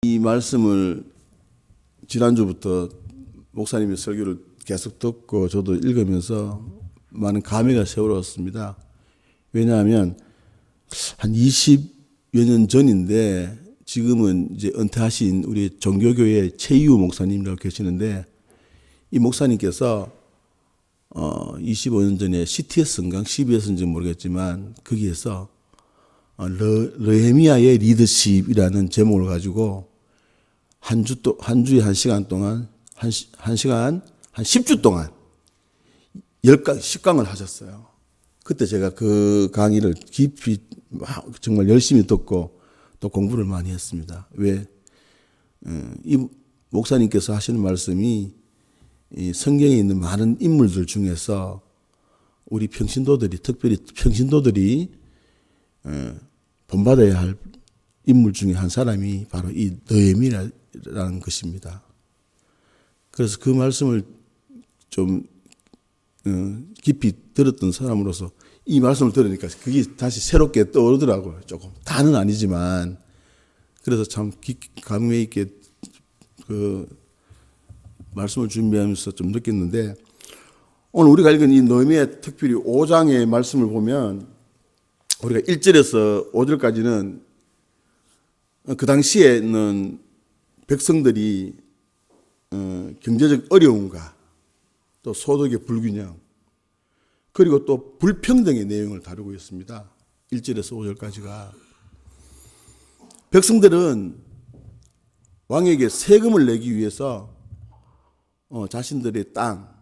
이 말씀을 지난주부터 목사님의 설교를 계속 듣고 저도 읽으면서 많은 감회가 새어왔습니다. 왜냐하면 한 20여 년 전인데 지금은 이제 은퇴하신 우리 종교교회 최이우 목사님이라고 계시는데 이 목사님께서 25년 전에 CTS인가 CBS인지 모르겠지만 거기에서 느헤미야의 리더십이라는 제목을 가지고 한 주에 한 시간 동안 한 10주 동안 10강을 하셨어요. 그때 제가 그 강의를 깊이 정말 열심히 듣고 또 공부를 많이 했습니다. 왜? 이 목사님께서 하시는 말씀이 이 성경에 있는 많은 인물들 중에서 우리 평신도들이 특별히 평신도들이 본받아야 할 인물 중에 한 사람이 바로 이 느헤미야라는 것입니다. 그래서 그 말씀을 좀 깊이 들었던 사람으로서 이 말씀을 들으니까 그게 다시 새롭게 떠오르더라고요. 조금 다는 아니지만 그래서 참 감회 있게 그 말씀을 준비하면서 좀 느꼈는데 오늘 우리가 읽은 이 느헤미야 특별히 5장의 말씀을 보면 우리가 1절에서 5절까지는 그 당시에는 백성들이 경제적 어려움과 또 소득의 불균형 그리고 또 불평등의 내용을 다루고 있습니다. 1절에서 5절까지가 백성들은 왕에게 세금을 내기 위해서 자신들의 땅,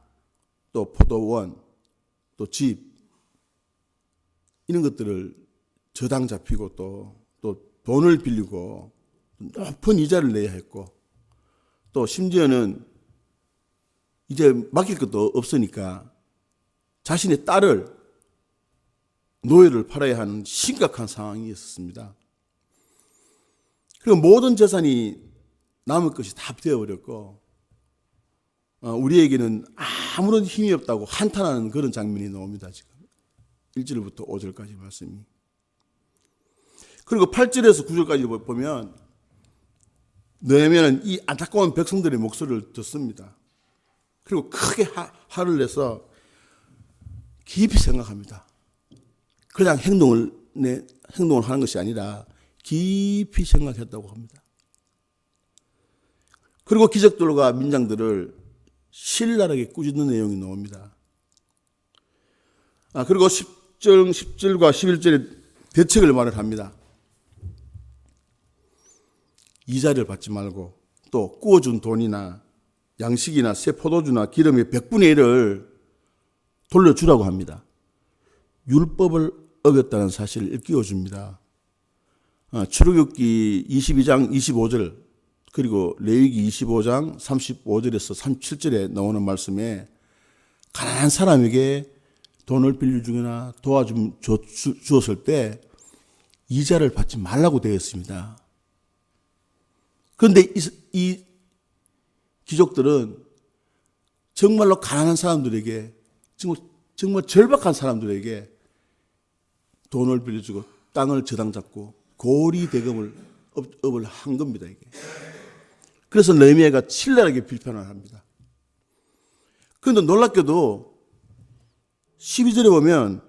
또 포도원, 또 집 이런 것들을 저당 잡히고 또 돈을 빌리고 높은 이자를 내야 했고 또 심지어는 이제 맡길 것도 없으니까 자신의 딸을 노예를 팔아야 하는 심각한 상황이 있었습니다. 그리고 모든 재산이 남을 것이 다 되어버렸고 우리에게는 아무런 힘이 없다고 한탄하는 그런 장면이 나옵니다. 지금 1절부터 5절까지 말씀이. 그리고 8절에서 9절까지 보면 느헤미야는 이 안타까운 백성들의 목소리를 듣습니다. 그리고 크게 화를 내서 깊이 생각합니다. 그냥 행동을 하는 것이 아니라 깊이 생각했다고 합니다. 그리고 귀족들과 민장들을 신랄하게 꾸짖는 내용이 나옵니다. 그리고 10절과 11절에 대책을 말을 합니다. 이자를 받지 말고 또 구워준 돈이나 양식이나 새 포도주나 기름의 100분의 1을 돌려주라고 합니다. 율법을 어겼다는 사실을 일깨워줍니다. 출애굽기 22장 25절 그리고 레위기 25장 35절에서 37절에 나오는 말씀에 가난한 사람에게 돈을 빌려주거나 도와주었을 때 이자를 받지 말라고 되어 있습니다. 그런데 이 귀족들은 정말로 가난한 사람들에게 정말 절박한 사람들에게 돈을 빌려주고 땅을 저당 잡고 고리 대금을 업을 한 겁니다. 이게. 그래서 느헤미야가 신랄하게 비판을 합니다. 그런데 놀랍게도 12절에 보면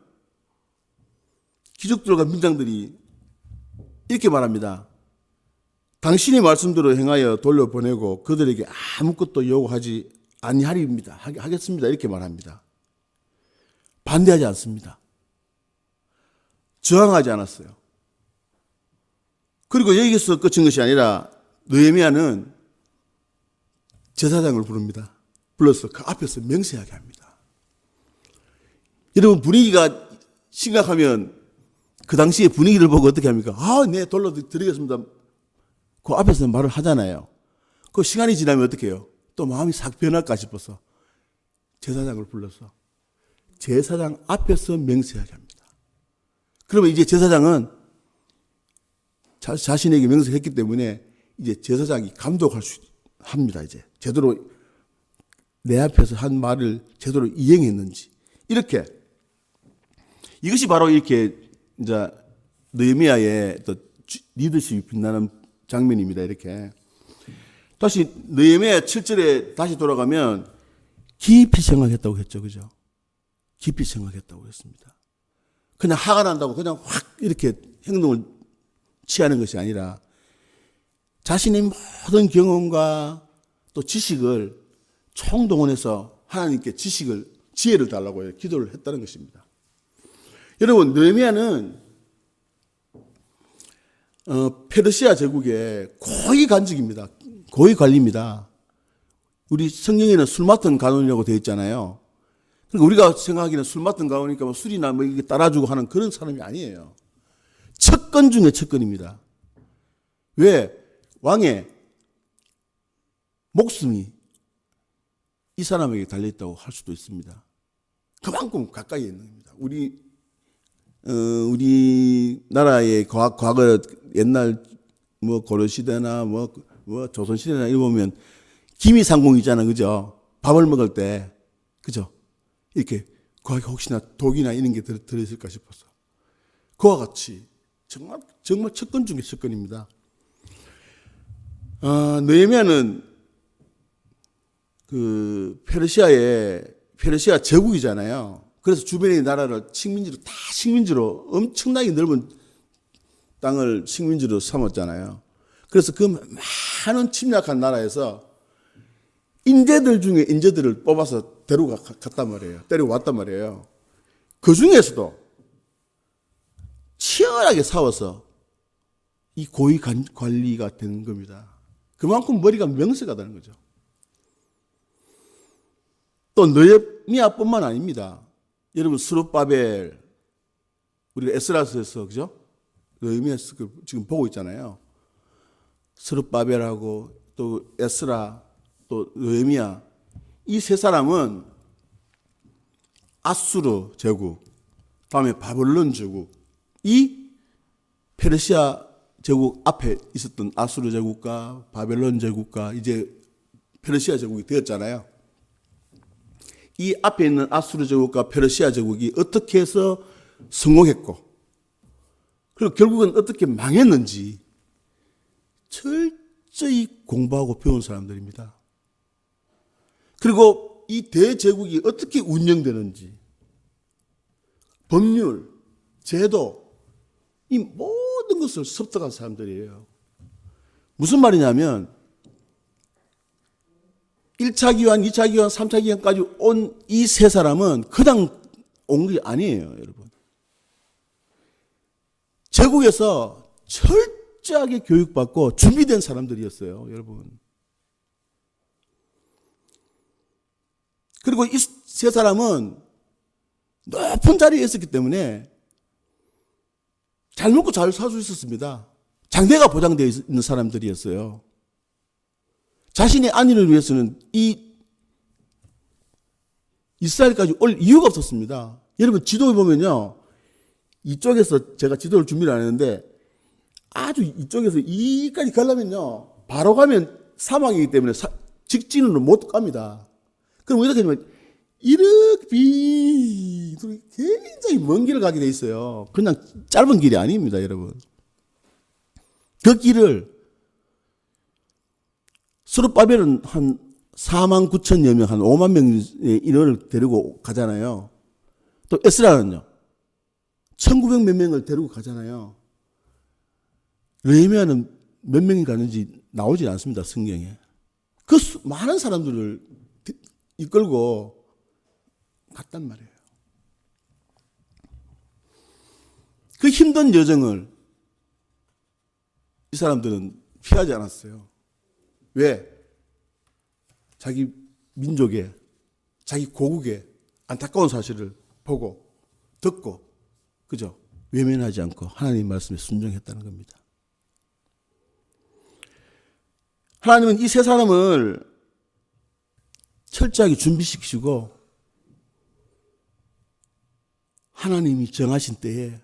귀족들과 민장들이 이렇게 말합니다. 당신이 말씀대로 행하여 돌려보내고 그들에게 아무것도 요구하지 아니하리입니다. 하겠습니다. 이렇게 말합니다. 반대하지 않습니다. 저항하지 않았어요. 그리고 여기서 끝인 것이 아니라 느헤미야는 제사장을 부릅니다. 불러서 그 앞에서 맹세하게 합니다. 여러분 분위기가 심각하면 그 당시의 분위기를 보고 어떻게 합니까? 네, 돌려드리겠습니다. 그 앞에서 말을 하잖아요. 그 시간이 지나면 어떻게 해요? 또 마음이 싹 변할까 싶어서 제사장을 불러서 제사장 앞에서 맹세하게 합니다. 그러면 이제 제사장은 자신에게 맹세했기 때문에 이제 제사장이 감독할 수 합니다. 이제 제대로 내 앞에서 한 말을 제대로 이행했는지 이렇게 이것이 바로 이렇게 이제 느헤미야의 리더십이 빛나는 장면입니다. 이렇게 다시 느헤미야 7절에 다시 돌아가면 깊이 생각했다고 했죠. 그죠? 깊이 생각했다고 했습니다. 그냥 화가 난다고 그냥 확 이렇게 행동을 취하는 것이 아니라 자신의 모든 경험과 또 지식을 총동원해서 하나님께 지혜를 달라고 해요. 기도를 했다는 것입니다. 여러분, 느헤미야는 페르시아 제국의 고위 관직입니다. 고위 관리입니다. 우리 성경에는 술 맡은 간원이라고 되어 있잖아요. 그러니까 우리가 생각하기에는 술 맡은 간원이니까 뭐 술이나 뭐 이게 따라주고 하는 그런 사람이 아니에요. 척건 중에 척건입니다. 왜? 왕의 목숨이 이 사람에게 달려있다고 할 수도 있습니다. 그만큼 가까이에 있는 겁니다. 우리 나라의 과거 옛날 뭐 고려시대나 뭐 조선시대나 이런 보면 기미상궁 있잖아. 그죠? 밥을 먹을 때. 그죠? 이렇게 거기 혹시나 독이나 이런 게 들어있을까 싶어서. 그와 같이 정말 척건 중에 척건입니다. 느헤미야는 페르시아 제국이잖아요. 그래서 주변의 나라를 식민지로 엄청나게 넓은 땅을 식민지로 삼았잖아요. 그래서 그 많은 침략한 나라에서 인재들 중에 인재들을 뽑아서 데려왔단 말이에요. 그 중에서도 치열하게 싸워서 이 고위 관리가 되는 겁니다. 그만큼 머리가 명석하다는 거죠. 또 느헤미야뿐만 아닙니다. 여러분 스룹바벨 우리가 에스라서에서 그죠? 느헤미야 지금 보고 있잖아요. 스룹바벨하고 또 에스라 또 느헤미야 이 세 사람은 아수르 제국 다음에 바벨론 제국 이 페르시아 제국 앞에 있었던 아수르 제국과 바벨론 제국과 이제 페르시아 제국이 되었잖아요. 이 앞에 있는 아수르 제국과 페르시아 제국이 어떻게 해서 성공했고 그리고 결국은 어떻게 망했는지 철저히 공부하고 배운 사람들입니다. 그리고 이 대제국이 어떻게 운영되는지 법률, 제도 이 모든 것을 습득한 사람들이에요. 무슨 말이냐면 1차 기환, 2차 기환, 3차 기환까지 온 이 세 사람은 그냥 온 게 아니에요, 여러분. 제국에서 철저하게 교육받고 준비된 사람들이었어요, 여러분. 그리고 이 세 사람은 높은 자리에 있었기 때문에 잘 먹고 잘 살 수 있었습니다. 장래가 보장되어 있는 사람들이었어요. 자신의 안위를 위해서는 이 이스라엘까지 올 이유가 없었습니다. 여러분 지도에 보면요. 이쪽에서 제가 지도를 준비를 안 했는데 아주 이쪽에서 이까지 가려면요. 바로 가면 사막이기 때문에 직진으로 못 갑니다. 그럼 어떻게 하냐면 이렇게 굉장히 먼 길을 가게 돼 있어요. 그냥 짧은 길이 아닙니다, 여러분. 그 길을 스룹바벨은 한 4만 9천여 명, 한 5만 명의 인원을 데리고 가잖아요. 또 에스라는요. 1900 몇 명을 데리고 가잖아요. 느헤미야는 몇 명이 가는지 나오지 않습니다, 성경에. 그 많은 사람들을 이끌고 갔단 말이에요. 그 힘든 여정을 이 사람들은 피하지 않았어요. 왜? 자기 민족의, 자기 고국의 안타까운 사실을 보고, 듣고, 그죠? 외면하지 않고 하나님 말씀에 순종했다는 겁니다. 하나님은 이 세 사람을 철저하게 준비시키시고, 하나님이 정하신 때에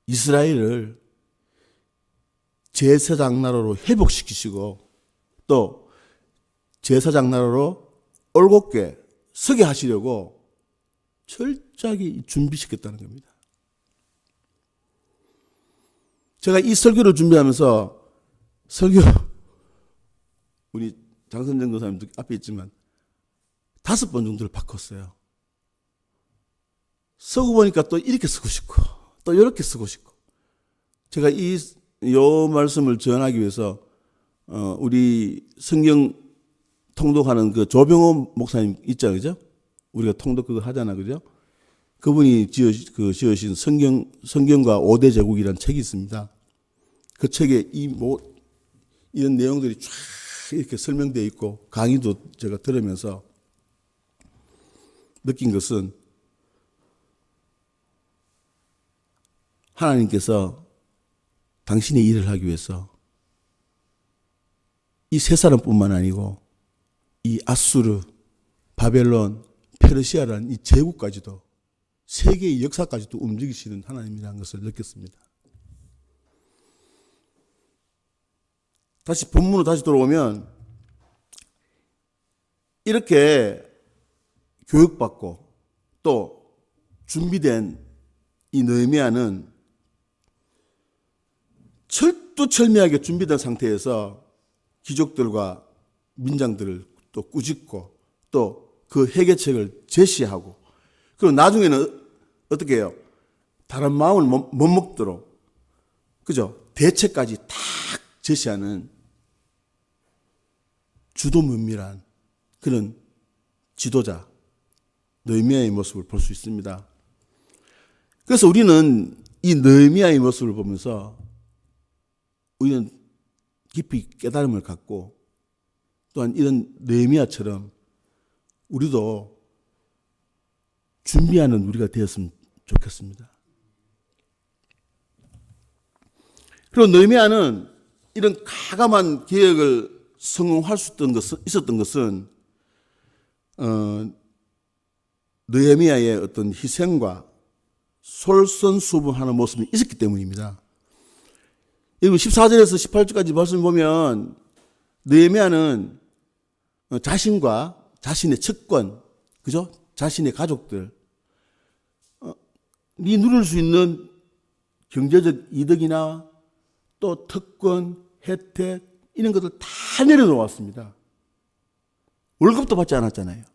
이스라엘을 제사장 나라로 회복시키시고 또 제사장 나라로 올곧게 서게 하시려고 철저하게 준비시켰다는 겁니다. 제가 이 설교를 준비하면서 설교 우리 장선정 교사님도 앞에 있지만 5번 정도를 바꿨어요. 쓰고 보니까 또 이렇게 쓰고 싶고 또 이렇게 쓰고 싶고, 제가 요 말씀을 전하기 위해서 우리 성경 통독하는 그 조병호 목사님 있잖아요, 그죠? 우리가 통독 그거 하잖아, 그죠? 그분이 지으신 성경과 5대 제국이라는 책이 있습니다. 그 책에 이런 내용들이 쫙 이렇게 설명되어 있고, 강의도 제가 들으면서 느낀 것은, 하나님께서 당신의 일을 하기 위해서 이 세 사람뿐만 아니고 이 아수르, 바벨론, 페르시아라는 이 제국까지도, 세계의 역사까지도 움직이시는 하나님이라는 것을 느꼈습니다. 다시 본문으로 다시 돌아오면, 이렇게 교육받고 또 준비된 이 느헤미야는 철두철미하게 준비된 상태에서 귀족들과 민장들을 또 꾸짖고 또 그 해결책을 제시하고, 그리고 나중에는 어떻게 해요? 다른 마음을 못 먹도록, 그죠? 대책까지 딱 제시하는 주도 면밀한 그런 지도자 느헤미야의 모습을 볼 수 있습니다. 그래서 우리는 이 느헤미야의 모습을 보면서 우리는 깊이 깨달음을 갖고, 또한 이런 느헤미야처럼 우리도 준비하는 우리가 되었으면 좋겠습니다. 그리고 느헤미야는 이런 가감한 계획을 성공할 수 있었던 것은 느헤미야의 어떤 희생과 솔선수범하는 모습이 있었기 때문입니다. 여러분 14절에서 18절까지 말씀 보면 느헤미야는 자신과 자신의 측권, 그죠? 자신의 가족들, 누릴 수 있는 경제적 이득이나 또 특권, 혜택, 이런 것들 다 내려놓았습니다. 월급도 받지 않았잖아요.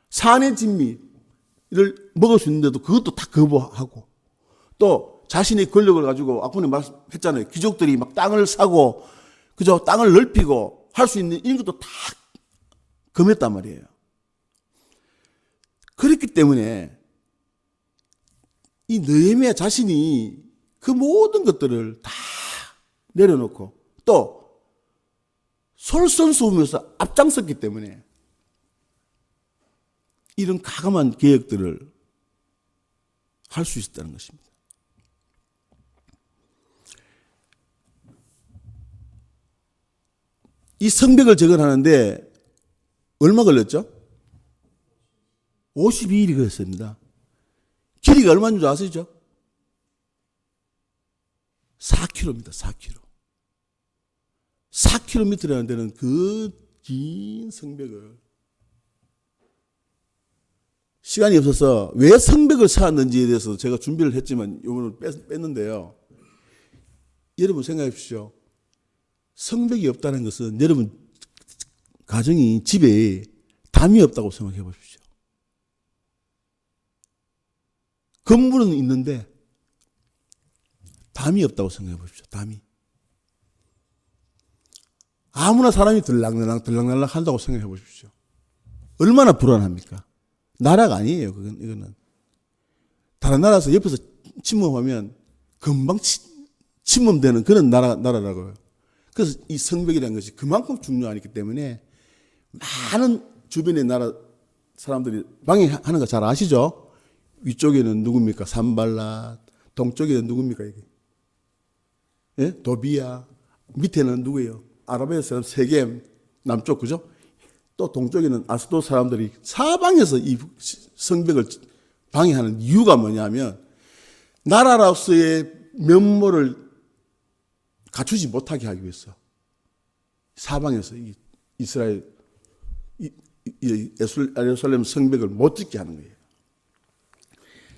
산의 진미를 먹을 수 있는데도 그것도 다 거부하고, 또 자신의 권력을 가지고 아까 말씀했잖아요. 귀족들이 막 땅을 사고, 그죠? 땅을 넓히고 할 수 있는 이런 것도 다 금했단 말이에요. 그렇기 때문에 이 느헤미야 자신이 그 모든 것들을 다 내려놓고 또 솔선수범해서 앞장섰기 때문에 이런 가감한 계획들을 할 수 있었다는 것입니다. 이 성벽을 재건하는데 얼마 걸렸죠? 52일이 걸렸습니다. 길이가 얼마인 줄 아시죠? 4km입니다. 4km. 4km라는 데는 그 긴 성벽을, 시간이 없어서 왜 성벽을 쌓았는지에 대해서 제가 준비를 했지만 이거는 뺐는데요. 여러분 생각해 보십시오. 성벽이 없다는 것은 여러분 가정이, 집에 담이 없다고 생각해 보십시오. 건물은 있는데 담이 없다고 생각해 보십시오. 담이. 아무나 사람이 들락날락 한다고 생각해 보십시오. 얼마나 불안합니까? 나라가 아니에요. 이거는. 다른 나라에서 옆에서 침범하면 금방 침범되는 그런 나라라고요. 그래서 이 성벽이라는 것이 그만큼 중요하기 때문에 많은 주변의 나라 사람들이 방해하는 거 잘 아시죠? 위쪽에는 누굽니까? 산발랏. 동쪽에는 누굽니까? 이게? 예? 도비야. 밑에는 누구예요? 아라비아 사람 세겜. 남쪽, 그죠? 또 동쪽에는 아스도 사람들이 사방에서 이 성벽을 방해하는 이유가 뭐냐면 나라로서의 면모를 갖추지 못하게 하기 위해서 사방에서 이 이스라엘 예루살렘 성벽을 못 짓게 하는 거예요.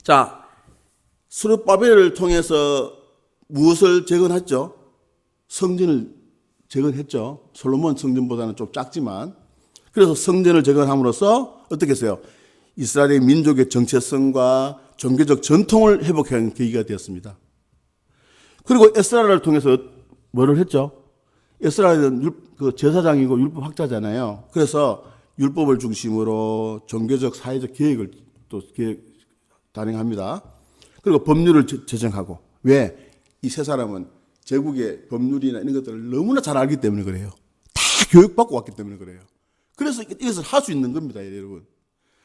자, 스룹바벨을 통해서 무엇을 재건했죠? 성전을 재건했죠. 솔로몬 성전보다는 좀 작지만. 그래서 성전을 재건함으로써 어떻게 했어요? 이스라엘의 민족의 정체성과 종교적 전통을 회복하는 계기가 되었습니다. 그리고 에스라를 통해서 뭐를 했죠? 에스라는 그 제사장이고 율법 학자잖아요. 그래서 율법을 중심으로 종교적 사회적 계획을 또 단행합니다. 그리고 법률을 제정하고. 왜? 이 세 사람은 제국의 법률이나 이런 것들을 너무나 잘 알기 때문에 그래요. 다 교육받고 왔기 때문에 그래요. 그래서 이것을 할 수 있는 겁니다, 여러분.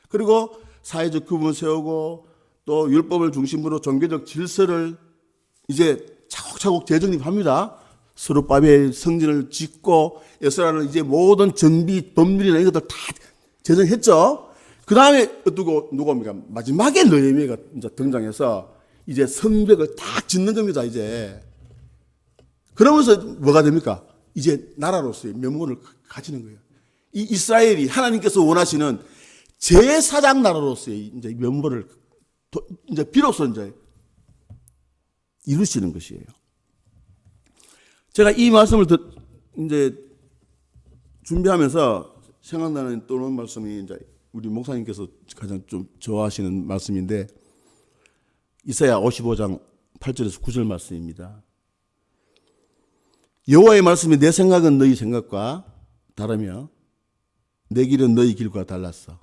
그리고 사회적 규범을 세우고 또 율법을 중심으로 종교적 질서를 이제 차곡차곡 재정립합니다. 스룹바벨 성전을 짓고 에스라는 이제 모든 정비, 법률이나 이런 것들 다 제정했죠. 그 다음에 누가 옵니까? 마지막에 느헤미야가 이제 등장해서 이제 성벽을 딱 짓는 겁니다, 이제. 그러면서 뭐가 됩니까? 이제 나라로서의 면모를 가지는 거예요. 이 이스라엘이 하나님께서 원하시는 제사장 나라로서의 이제 면모를 이제 비로소 이제 이루시는 것이에요. 제가 이 말씀을 이제 준비하면서 생각나는 또 다른 말씀이 이제 우리 목사님께서 가장 좀 좋아하시는 말씀인데 이사야 55장 8절에서 9절 말씀입니다. 여호와의 말씀이 내 생각은 너희 생각과 다르며 내 길은 너희 길과 달랐어.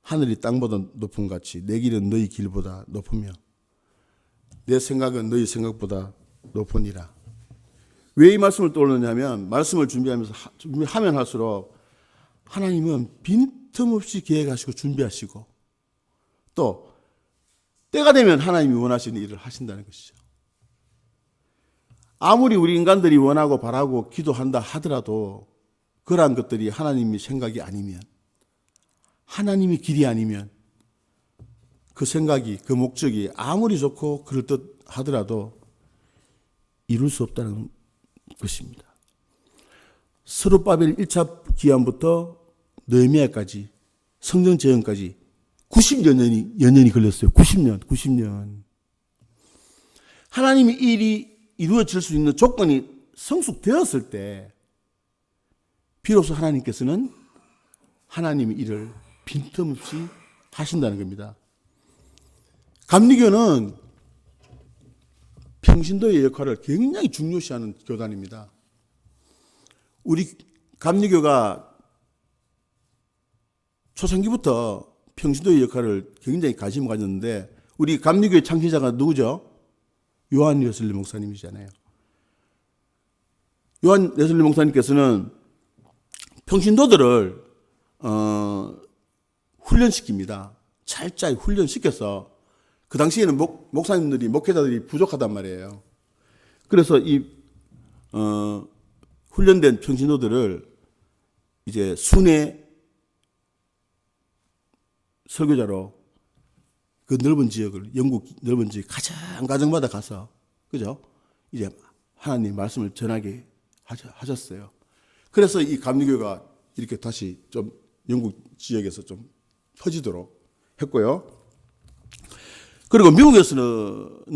하늘이 땅보다 높음 같이 내 길은 너희 길보다 높으며 내 생각은 너희 생각보다 높으니라. 왜 이 말씀을 떠올리냐면 말씀을 준비하면 할수록 하나님은 빈틈없이 계획하시고 준비하시고 또 때가 되면 하나님이 원하시는 일을 하신다는 것이죠. 아무리 우리 인간들이 원하고 바라고 기도한다 하더라도 그러한 것들이 하나님의 생각이 아니면 하나님의 길이 아니면 그 생각이 그 목적이 아무리 좋고 그럴듯하더라도 이룰 수 없다는 것입니다. 스룹바벨 1차 기한부터 느헤미야까지 성전 재건까지 90여 년이 걸렸어요. 90년. 하나님의 일이 이루어질 수 있는 조건이 성숙되었을 때 비로소 하나님께서는 하나님의 일을 빈틈없이 하신다는 겁니다. 감리교는 평신도의 역할을 굉장히 중요시하는 교단입니다. 우리 감리교가 초창기부터 평신도의 역할을 굉장히 관심을 가졌는데 우리 감리교의 창시자가 누구죠? 요한 웨슬리 목사님이잖아요. 요한 웨슬리 목사님께서는 평신도들을 훈련시킵니다. 철저히 훈련시켜서 그 당시에는 목사님들이 목회자들이 부족하단 말이에요. 그래서 이 훈련된 평신도들을 이제 순회 설교자로 그 넓은 지역을 영국 넓은 지역 가정마다 가서 그죠? 이제 하나님 말씀을 전하게 하셨어요. 그래서 이 감리교가 이렇게 다시 좀 영국 지역에서 좀 퍼지도록 했고요. 그리고 미국에서도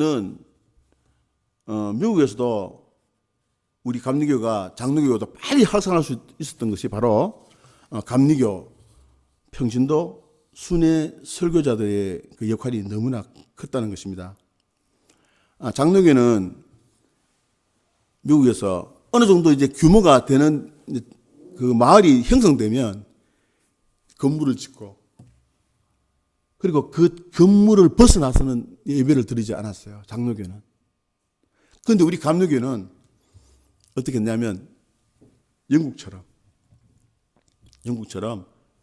우리 감리교가 장로교보다 빨리 확산할 수 있었던 것이 바로 감리교, 평신도, 순회 설교자들의 그 역할이 너무나 컸다는 것입니다. 장로교는 미국에서 어느 정도 이제 규모가 되는 그 마을이 형성되면 건물을 짓고 그리고 그 건물을 벗어나서는 예배를 드리지 않았어요. 장로교는. 그런데 우리 감로교는 어떻게 했냐면 영국처럼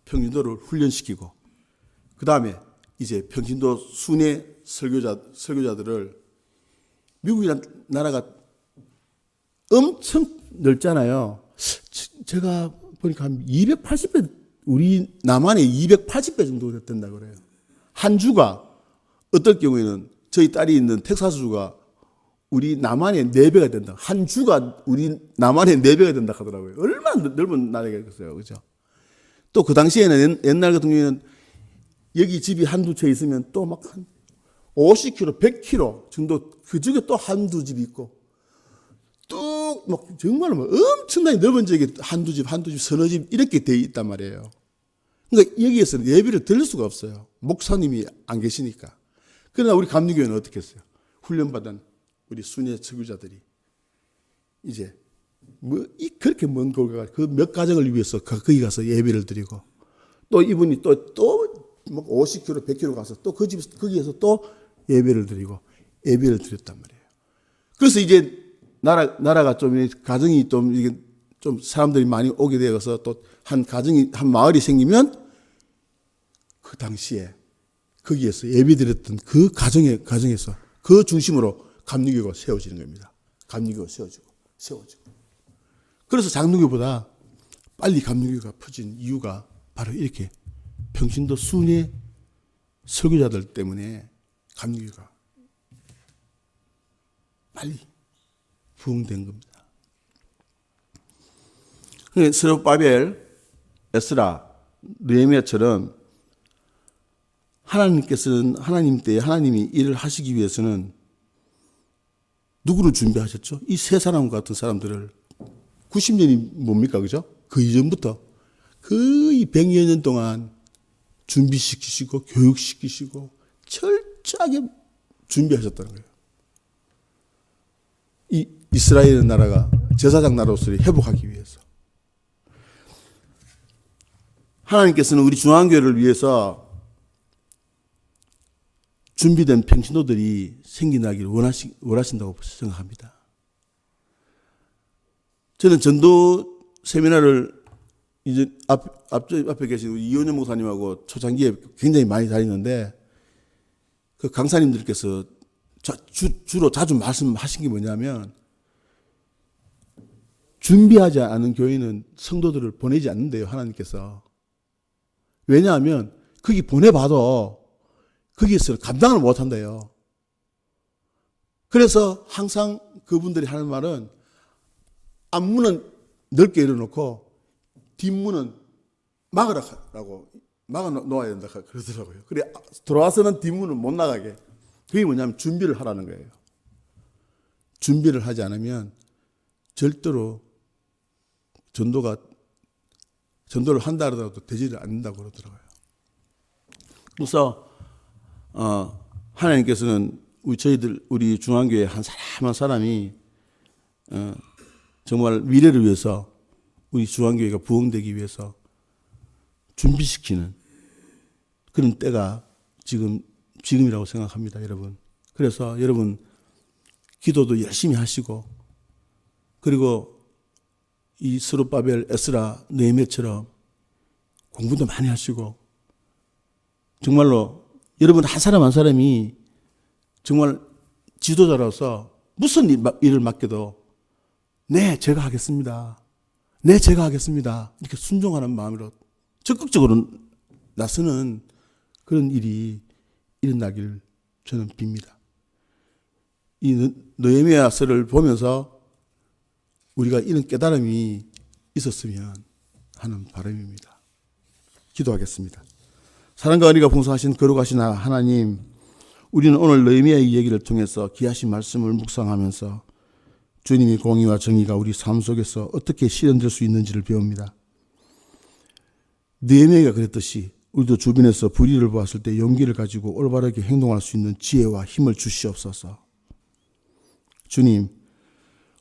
평신도를 훈련시키고 그 다음에 이제 평신도 순회 설교자들을 미국이라는 나라가 엄청 넓잖아요. 제가 보니까 한 280배, 우리 남한의 280배 정도 된다 그래요. 한 주가 어떨 경우에는 저희 딸이 있는 텍사스주가 우리 남한의 4배가 된다. 한 주가 우리 남한의 4배가 된다 하더라고요. 얼마나 넓은 나라겠어요. 그죠? 또 그 당시에는 옛날 같은 경우에는 여기 집이 한두 채 있으면 또 막 한 50km, 100km 정도 그 중에 또 한두 집이 있고 뚝, 막 정말 뭐 엄청나게 넓은 지역에 한두 집, 서너 집 이렇게 돼 있단 말이에요. 그러니까 여기에서는 예배를 드릴 수가 없어요. 목사님이 안 계시니까. 그러나 우리 감리교회는 어떻게 했어요? 훈련받은 우리 순회 설교자들이 이제 그렇게 먼 곳 가 그 몇 가정을 위해서 거기 가서 예배를 드리고 또 이분이 또 50km, 100km 가서 또 그 집 거기에서 또 예배를 드리고 예배를 드렸단 말이에요. 그래서 이제 나라가 좀 가정이 좀 이게 좀 사람들이 많이 오게 되어서 또 한 마을이 생기면 그 당시에 거기에서 예배드렸던 그 가정에서 그 중심으로 감리교가 세워지는 겁니다. 감리교가 세워지고. 그래서 장로교보다 빨리 감리교가 퍼진 이유가 바로 이렇게 평신도 순회 설교자들 때문에 감리교가 빨리 부흥된 겁니다. 스룹바벨, 에스라, 느헤미야처럼 하나님께서는 하나님 때에 하나님이 일을 하시기 위해서는 누구를 준비하셨죠? 이 세 사람 같은 사람들을 90년이 뭡니까? 그죠? 그 이전부터 거의 100여 년 동안 준비시키시고 교육시키시고 철저하게 준비하셨다는 거예요. 이 이스라엘 나라가 제사장 나라로서 회복하기 위해서. 하나님께서는 우리 중앙교회를 위해서 준비된 평신도들이 생겨나기를 원하신다고 생각합니다. 저는 전도 세미나를 이제 앞에 계신 우리 이원영 목사님하고 초창기에 굉장히 많이 다니는데 그 강사님들께서 주로 자주 말씀하신 게 뭐냐면 준비하지 않은 교회는 성도들을 보내지 않는데요, 하나님께서. 왜냐하면 거기 보내봐도 거기에서 감당을 못 한대요. 그래서 항상 그분들이 하는 말은 앞문은 넓게 열어놓고 뒷문은 막으라고 막아놓아야 된다 그러더라고요. 그래 들어와서는 뒷문을 못 나가게. 그게 뭐냐면 준비를 하라는 거예요. 준비를 하지 않으면 절대로 전도를 한다 하더라도 되지를 않는다고 그러더라고요. 그래서 하나님께서는 우리 중앙교회 한 사람이 정말 미래를 위해서 우리 중앙교회가 부흥되기 위해서 준비시키는 그런 때가 지금이라고 생각합니다, 여러분. 그래서 여러분 기도도 열심히 하시고 그리고 이 스룹바벨, 에스라, 느헤미야처럼 공부도 많이 하시고 정말로 여러분 한 사람 한 사람이 정말 지도자로서 무슨 일을 맡겨도 네, 제가 하겠습니다. 네, 제가 하겠습니다. 이렇게 순종하는 마음으로 적극적으로 나서는 그런 일이 일어나기를 저는 빕니다. 이 느헤미야서를 보면서 우리가 이런 깨달음이 있었으면 하는 바람입니다. 기도하겠습니다. 사랑과 은혜가 풍성하신 거룩하신 하나님, 우리는 오늘 느헤미야의 얘기를 통해서 귀하신 말씀을 묵상하면서 주님의 공의와 정의가 우리 삶 속에서 어떻게 실현될 수 있는지를 배웁니다. 느헤미야가 그랬듯이 우리도 주변에서 불의를 보았을 때 용기를 가지고 올바르게 행동할 수 있는 지혜와 힘을 주시옵소서. 주님,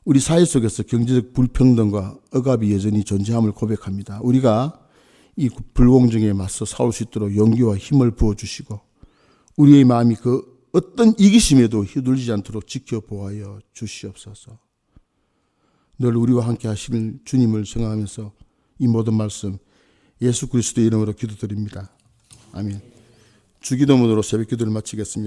우리 사회 속에서 경제적 불평등과 억압이 여전히 존재함을 고백합니다. 우리가 이 불공정에 맞서 싸울 수 있도록 용기와 힘을 부어주시고 우리의 마음이 그 어떤 이기심에도 휘둘리지 않도록 지켜보아여 주시옵소서. 늘 우리와 함께 하시는 주님을 생각하면서 이 모든 말씀 예수 그리스도의 이름으로 기도드립니다. 아멘. 주기도문으로 새벽 기도를 마치겠습니다.